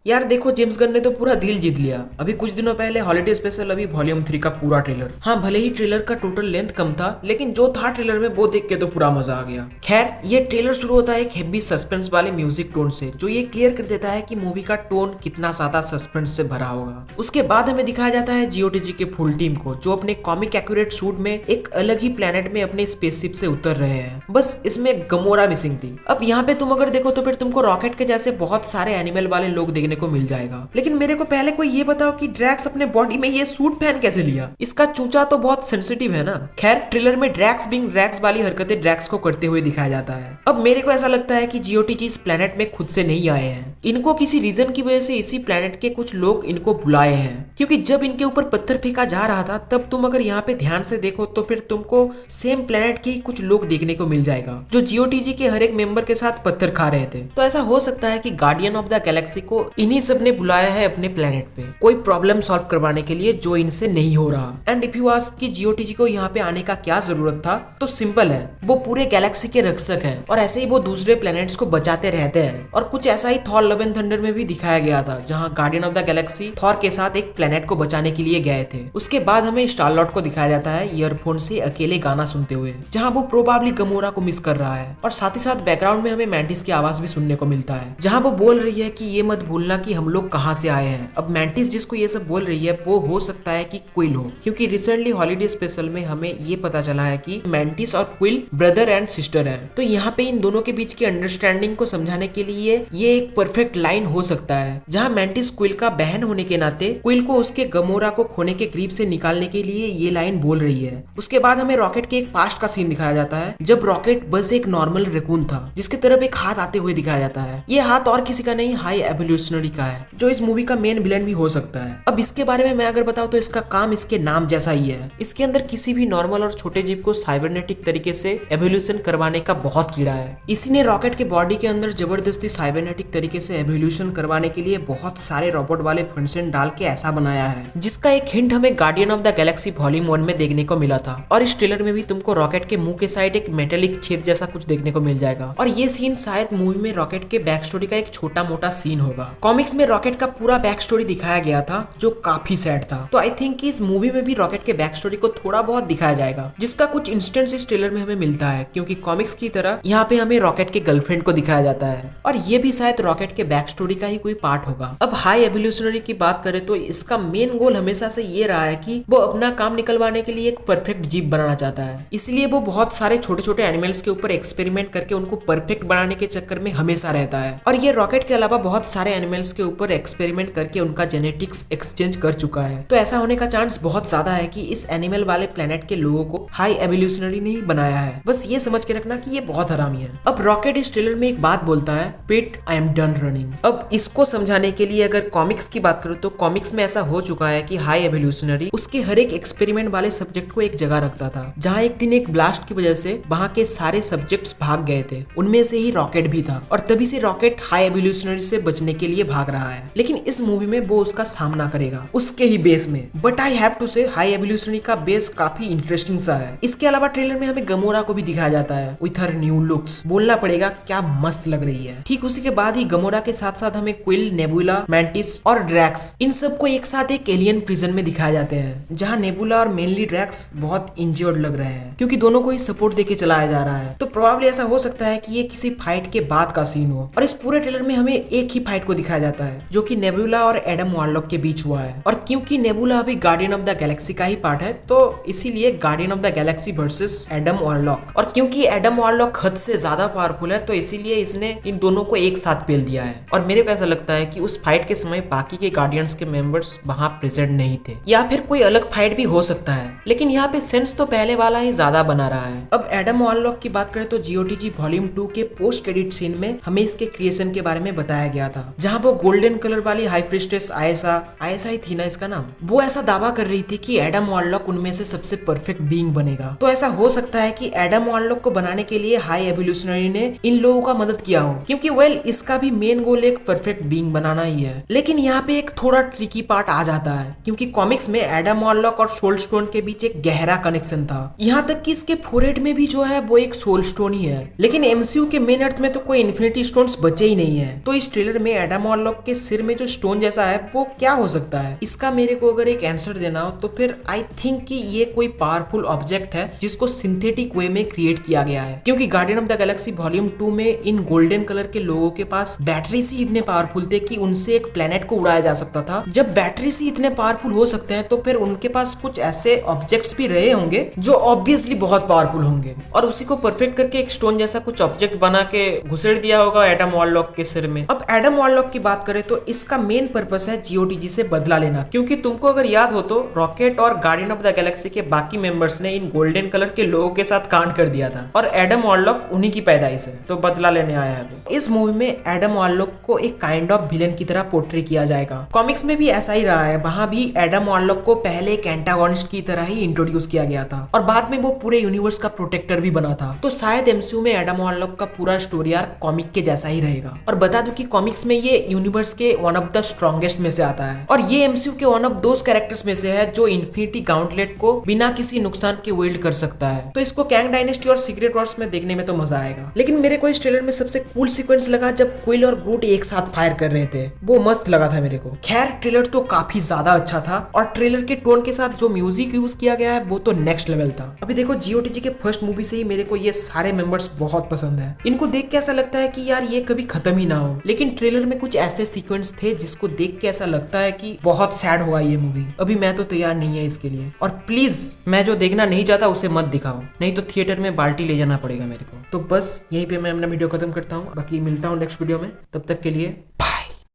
यार देखो, James Gunn ने तो पूरा दिल जीत लिया। अभी कुछ दिनों पहले हॉलिडे स्पेशल अभी वॉल्यूम 3 का पूरा ट्रेलर। हाँ, भले ही ट्रेलर का टोटल लेंथ कम था, लेकिन जो था ट्रेलर में वो देख के तो पूरा मजा आ गया। खैर, ये ट्रेलर शुरू होता है एक हेवी सस्पेंस वाले म्यूजिक टोन से, जो ये क्लियर कर देता है कि मूवी का टोन कितना ज्यादा सस्पेंस से भरा होगा। उसके बाद हमें दिखाया जाता है जीओटीजी के फुल टीम को, जो अपने कॉमिक एक्यूरेट सूट में एक अलग ही प्लेनेट में अपने स्पेसशिप से उतर रहे हैं। बस इसमें गमोरा मिसिंग थी। अब यहाँ पे तुम अगर देखो तो फिर तुमको रॉकेट के जैसे बहुत सारे एनिमल वाले लोग देखने को मिल जाएगा। लेकिन मेरे को पहले कोई ये बताओ कि ड्रैक्स अपने बॉडी में ये सूट पहन कैसे लिया? इसका चूंचा तो बहुत सेंसिटिव है ना। खैर, ट्रेलर में ड्रैक्स बिंग ड्रैक्स वाली हरकतें ड्रैक्स को करते हुए दिखाया जाता है। अब मेरे को ऐसा लगता है कि जीओटीजी इस प्लेनेट में खुद से नहीं आए हैं। इनको किसी रीजन की वजह से इसी प्लेनेट के कुछ लोग इनको बुलाए हैं, क्योंकि जब इनके ऊपर पत्थर फेंका जा रहा था तब तुम अगर यहाँ पे ध्यान से देखो तो फिर तुमको सेम प्लेनेट के ही कुछ लोग देखने को मिल जाएगा, जो जीओटीजी के हर एक मेंबर के साथ पत्थर खा रहे थे। तो ऐसा हो सकता है कि गार्डियन ऑफ द गैलेक्सी को इन्हीं सब ने बुलाया है अपने प्लेनेट पे कोई प्रॉब्लम सॉल्व करवाने के लिए, जो इनसे नहीं हो रहा। एंड इफ यू आस्क कि जीओटीजी को यहाँ पे आने का क्या जरूरत था, तो सिंपल है, वो पूरे गैलेक्सी के रक्षक हैं और ऐसे ही वो दूसरे प्लैनेट्स को बचाते रहते हैं। और कुछ ऐसा ही थॉर लव एंड थंडर में भी दिखाया गया था, जहाँ guardian of the Galaxy Thor के साथ एक प्लेनेट को बचाने के लिए गए थे। उसके बाद हमें स्टार लॉर्ड को दिखाया जाता है ईयरफोन से अकेले गाना सुनते हुए, जहाँ वो प्रोबेबली गमोरा को मिस कर रहा है। और साथ ही साथ बैकग्राउंड में हमें मैंटिस की आवाज भी सुनने को मिलता है, जहाँ वो बोल रही है कि ये मत भूलना कि हम लोग कहाँ से आए हैं। अब मैंटिस जिसको ये सब बोल रही है वो हो सकता है कि क्विल हो, क्योंकि रिसेंटली हॉलीडे स्पेशल में हमें ये पता चला है कि मैंटिस और क्विल ब्रदर एंड सिस्टर हैं। तो यहाँ पे इन दोनों के बीच की अंडरस्टैंडिंग को समझाने के लिए ये एक परफेक्ट लाइन हो सकता है, जहाँ मैंटिस क्विल का बहन होने के नाते क्विल को उसके गमोरा को खोने के ग्रीप से निकालने के लिए ये लाइन बोल रही है। उसके बाद हमें रॉकेट के एक पास्ट का सीन दिखाया जाता है, जब रॉकेट बस एक नॉर्मल रेकून था, जिसके तरफ एक हाथ आते हुए दिखाया जाता है। ये हाथ और किसी का नहीं, हाई एवोल्यूशनरी का है, जो इस मूवी का मेन विलेन भी हो सकता है। अब इसके बारे में मैं अगर बताऊं तो इसका काम इसके नाम जैसा ही है। इसके अंदर किसी भी नॉर्मल और छोटे जीव को साइबरनेटिक तरीके से एवोल्यूशन करवाने का बहुत कीड़ा है। इसी ने रॉकेट के बॉडी के अंदर जबरदस्ती साइबरनेटिक तरीके से एवोल्यूशन करवाने के लिए बहुत सारे रोबोट वाले फंक्शन डाल के ऐसा बनाया है, जिसका एक हिंट हमें guardian of the Galaxy volume 1 में देखने को मिला था। और इस ट्रेलर में भी तुमको रॉकेट के मुंह के साइड एक मेटेलिक छेद जैसा कुछ देखने को मिल जाएगा। और ये सीन शायद मूवी में रॉकेट के बैक स्टोरी का एक छोटा मोटा सीन होगा। कॉमिक्स में रॉकेट का पूरा बैक स्टोरी दिखाया गया था, जो काफी सैड था। तो आई थिंक इस मूवी में भी रॉकेट के बैक स्टोरी को थोड़ा बहुत दिखाया जाएगा, जिसका कुछ इंस्टेंस इस ट्रेलर में हमें मिलता है, क्योंकि कॉमिक्स की तरह यहाँ पे हमें रॉकेट के गर्लफ्रेंड को दिखाया जाता है, और ये भी शायद रॉकेट के बैक स्टोरी का ही कोई पार्ट होगा। अब हाई एवोल्यूशनरी की बात करें तो इसका मेन गोल हमेशा से ये रहा है कि वो अपना काम निकलवाने के लिए एक परफेक्ट जीव बनाना चाहता है। इसलिए वो बहुत सारे छोटे छोटे एनिमल्स के ऊपर एक्सपेरिमेंट करके उनको परफेक्ट बनाने के चक्कर में हमेशा रहता है। और ये रॉकेट के अलावा बहुत सारे एनिमल्स के ऊपर एक्सपेरिमेंट करके उनका जेनेटिक्स एक्सचेंज कर चुका है। तो ऐसा होने का चांस बहुत ज्यादा है कि इस एनिमल वाले प्लेनेट के लोगों को हाई एवोल्यूशनरी ने ही बनाया है। बस ये समझ के रखना कि ये बहुत हरामी है। अब रॉकेट इस ट्रेलर में एक बात बोलता है, पिट आई एम डन रनिंग। अब इसको समझाने के लिए अगर कॉमिक्स की बात करूं तो कॉमिक्स में ऐसा हो चुका है कि हाई एवोल्यूशनरी उसके हर एक एक्सपेरिमेंट वाले सब्जेक्ट को एक जगह रखता था, जहाँ एक दिन एक ब्लास्ट की वजह से वहाँ के सारे सब्जेक्ट्स भाग गए थे। उनमें से ही रॉकेट भी था, और तभी से रॉकेट हाई एवोल्यूशनरी से बचने के लिए भाग रहा है। लेकिन इस मूवी में वो उसका सामना करेगा उसके ही बेस में। बट आई हैव टू से हाई एवोल्यूशनरी का बेस काफी इंटरेस्टिंग सा है। इसके अलावा ट्रेलर में हमें गमोरा को भी दिखाया जाता है विथ हर न्यू लुक्स। बोलना पड़ेगा क्या मस्त लग रही है। ठीक उसी के बाद ही गमोरा के साथ साथ हमें क्विल, नेबुला, मैंटिस और ड्रैक्स इन सबको एक साथ एक एलियन प्रिजन में दिखाए जाते हैं, जहाँ नेबुला और मेनली ड्रैक्स बहुत इंजर्ड लग रहे हैं, क्योंकि दोनों को ही सपोर्ट देके चलाया जा रहा है। तो प्रोबेबली ऐसा हो सकता है कि ये किसी फाइट के बाद का सीन हो। और इस पूरे ट्रेलर में हमें एक ही फाइट को दिखाया जाता है, जो कि नेबुला और एडम वार्लॉक के बीच हुआ है। और क्योंकि नेबुला अभी गार्डियन ऑफ द गैलेक्सी का ही पार्ट है, तो इसीलिए guardian of the galaxy versus Adam Warlock. और क्योंकि एडम वार्लॉक हद से ज्यादा पावरफुल है, तो इसीलिए इसने इन दोनों को एक साथ पेल दिया है। और मेरे को ऐसा लगता है कि उस फाइट के समय बाकी के गार्डियंस के मेंबर्स वहां प्रेजेंट नहीं थे, या फिर कोई अलग फाइट भी हो सकता है। लेकिन यहाँ पे सेंस तो पहले वाला ही ज्यादा बना रहा है। अब एडम वार्लॉक की बात करें तो जीओटीजी वॉल्यूम 2 के पोस्ट क्रेडिट सीन में हमें इसके क्रिएशन के बारे में बताया गया था, जहाँ वो गोल्डन कलर वाली हाई प्रिस्टेस आयसा ही थी ना इसका नाम, वो ऐसा दावा कर रही थी कि एडम वार्लॉक उनमें से सबसे परफेक्ट बीइंग बनेगा। तो ऐसा हो सकता है कि एडम वार्लॉक को बनाने के लिए हाई एवोल्यूशनरी ने इन लोगों का मदद किया हो, क्योंकि वेल इसका भी मेन गोल एक परफेक्ट बीइंग बनाना ही है। लेकिन यहाँ पे एक थोड़ा ट्रिकी पार्ट आ जाता है, क्योंकि कॉमिक्स में एडम वार्लॉक और सोल स्टोन के बीच एक गहरा कनेक्शन था। यहाँ तक कि इसके फोरहेड में भी जो है वो एक सोल स्टोन ही है। लेकिन एमसीयू के मेन अर्थ में तो कोई इन्फिनिटी स्टोन्स बचे ही नहीं है। तो इस ट्रेलर में एडम वॉरलॉक के सिर में जो स्टोन जैसा है वो क्या हो सकता है? इसका मेरे को अगर एक आंसर देना हो तो फिर आई थिंक कि ये कोई पावरफुल ऑब्जेक्ट है जिसको सिंथेटिक वे में क्रिएट किया गया है, क्योंकि guardian of the Galaxy volume 2 में इन गोल्डन कलर के लोगों के पास बैटरीज ही इतने पावरफुल थे कि उनसे एक प्लेनेट को उड़ाया जा सकता था। जब बैटरीज ही इतने पावरफुल हो सकते हैं तो फिर उनके पास कुछ ऐसे ऑब्जेक्ट्स भी रहे होंगे जो ऑब्वियसली बहुत पावरफुल होंगे, और उसी को परफेक्ट करके एक स्टोन जैसा कुछ ऑब्जेक्ट बना के घुसेड़ दिया होगा एडम वॉरलॉक के सिर में। अब एडम वॉरलॉक की बात करें तो इसका मेन पर्पस है जीओटीजी से बदला लेना, क्योंकि तुमको अगर याद हो तो रॉकेट और गार्डियन ऑफ द गैलेक्सी के बाकी मेंबर्स ने इन गोल्डन कलर के लोगों के साथ कांड कर दिया था और एडम वॉरलॉक उन्हीं की पैदाइश है, तो बदला लेने आया है। इस मूवी में एडम वॉरलॉक को एक काइंड ऑफ विलेन की तरह पोर्ट्रे किया जाएगा। कॉमिक्स में भी ऐसा ही रहा है, वहां भी एडम वॉरलॉक को पहले एक एंटागोनिस्ट की तरह ही इंट्रोड्यूस किया गया था और बाद में वो पूरे यूनिवर्स का प्रोटेक्टर भी बना था। तो शायद एमसीयू में एडम वॉरलॉक का पूरा स्टोरी आर्क कॉमिक के जैसा ही रहेगा। और बता दूं कि कॉमिक्स में ये यूनिवर्स के वन ऑफ द स्ट्रॉन्गेस्ट में से आता है और ये एमसीयू के वन ऑफ दोस कैरेक्टर्स में से है जो इन्फिनिटी गाउंटलेट को बिना किसी नुकसान के वेल्ड कर सकता है। तो इसको कैंग डायनेस्टी और सीक्रेट वॉर्स में देखने में तो मजा आएगा। लेकिन मेरे को इस ट्रेलर में सबसे कूल सीक्वेंस लगा जब क्विल और ग्रूट एक साथ फायर कर रहे थे, वो मस्त लगा था मेरे को। खैर ट्रेलर तो काफी ज्यादा अच्छा था और ट्रेलर के टोन के साथ जो म्यूजिक यूज किया गया है वो तो नेक्स्ट लेवल था। अभी देखो जीओटीजी के फर्स्ट मूवी से ही मेरे को ये सारे मेंबर्स बहुत पसंद है। इनको देख के ऐसा लगता है कि यार ये कभी खत्म ही ना हो, लेकिन ट्रेलर में कुछ ऐसे सीक्वेंस थे जिसको देख के ऐसा लगता है कि बहुत सैड होगा ये मूवी। अभी मैं तो तैयार नहीं है इसके लिए, और प्लीज मैं जो देखना नहीं चाहता उसे मत दिखाओ, नहीं तो थिएटर में बाल्टी ले जाना पड़ेगा मेरे को। तो बस यहीं पे मैं अपना वीडियो खत्म करता हूँ, बाकी मिलता हूँ नेक्स्ट वीडियो में, तब तक के लिए